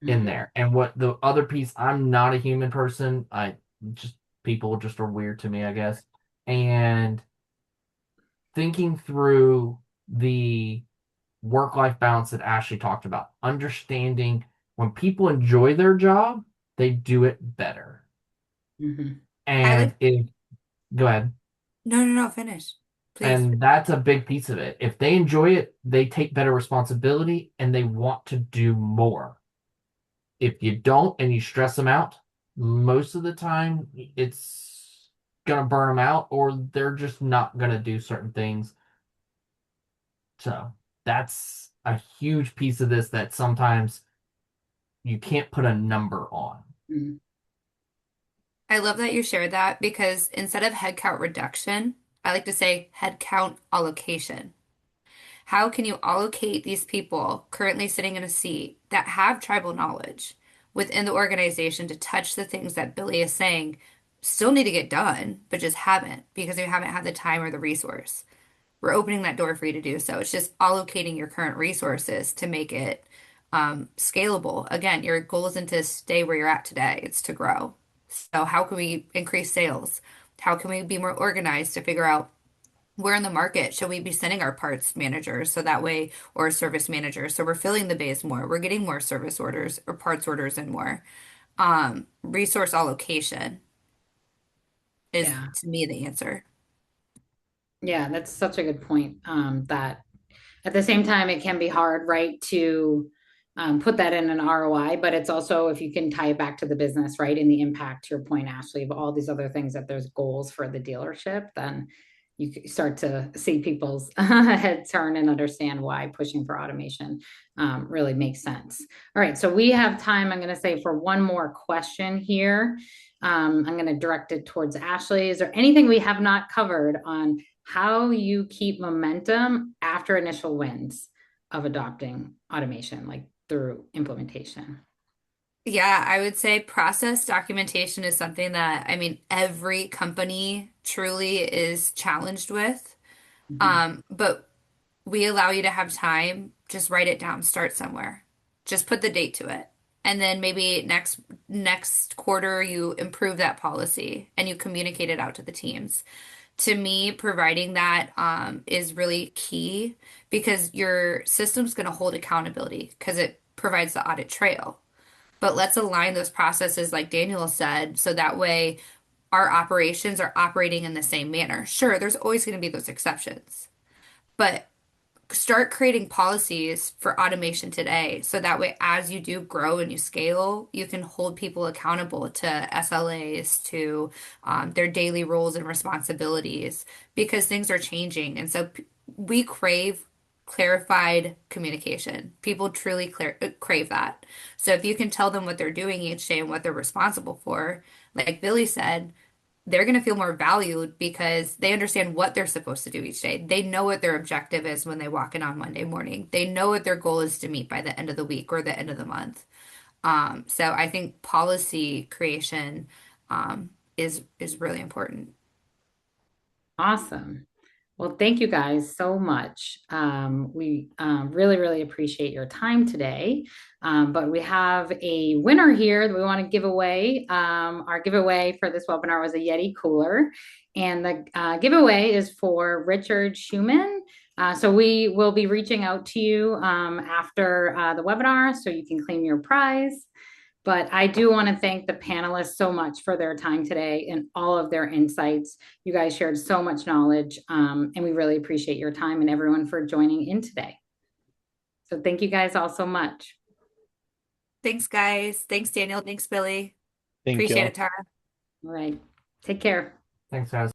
in Mhm. there. And what the other piece, I'm not a human person. I just people just are weird to me, I guess. And thinking through the work-life balance that Ashley talked about, understanding when people enjoy their job, they do it better. Mhm. I And like, if go ahead. no, no, no, finish. Please. And that's a big piece of it. If they enjoy it, they take better responsibility and they want to do more. If you don't and you stress them out, most of the time it's gonna burn them out, or they're just not gonna do certain things. So that's a huge piece of this that sometimes you can't put a number on. Mhm. I love that you shared that because instead of headcount reduction, I like to say headcount allocation. How can you allocate these people currently sitting in a seat that have tribal knowledge within the organization to touch the things that Billy is saying still need to get done, but just haven't because you haven't had the time or the resource? We're opening that door for you to do so. It's just allocating your current resources to make it scalable. Again, your goal isn't to stay where you're at today, it's to grow. So, how can we increase sales? How can we be more organized to figure out where in the market should we be sending our parts managers so that way, or service managers? So we're filling the base more. We're getting more service orders or parts orders and more. Resource allocation is Yeah. to me the answer. Yeah, that's such a good point. That at the same time, it can be hard, right, to put that in an ROI, but it's also if you can tie it back to the business, right, and the impact, to your point, Ashley, of all these other things, that there's goals for the dealership, then you start to see people's heads turn and understand why pushing for automation really makes sense. All right, so we have time, I'm going to say, for one more question here. I'm going to direct it towards Ashley. Is there anything we have not covered on how you keep momentum after initial wins of adopting automation, like through implementation? Yeah, I would say process documentation is something that, I mean, every company truly is challenged with. Mhm. But we allow you to have time, just write it down, start somewhere. Just put the date to it. And then maybe next quarter you improve that policy and you communicate it out to the teams. To me, providing that is really key because your system's going to hold accountability because it provides the audit trail. But let's align those processes, like Daniel said, so that way our operations are operating in the same manner. Sure, there's always going to be those exceptions, but start creating policies for automation today. So that way, as you do grow and you scale, you can hold people accountable to SLAs, to their daily roles and responsibilities, because things are changing. And so we crave clarified communication. People truly crave that. So if you can tell them what they're doing each day and what they're responsible for, like Billy said, they're going to feel more valued because they understand what they're supposed to do each day. They know what their objective is when they walk in on Monday morning. They know what their goal is to meet by the end of the week or the end of the month. So I think policy creation is really important. Awesome. Well, thank you guys so much. We really, really appreciate your time today. But we have a winner here that we want to give away. Our giveaway for this webinar was a Yeti cooler, and the giveaway is for Richard Schumann. So we will be reaching out to you after the webinar so you can claim your prize. But I do want to thank the panelists so much for their time today and all of their insights. You guys shared so much knowledge, and we really appreciate your time and everyone for joining in today. So thank you guys all so much. Thanks, guys. Thanks, Daniel. Thanks, Billy. Thank Appreciate y'all. it, Tara. All right. Take care. Thanks, guys.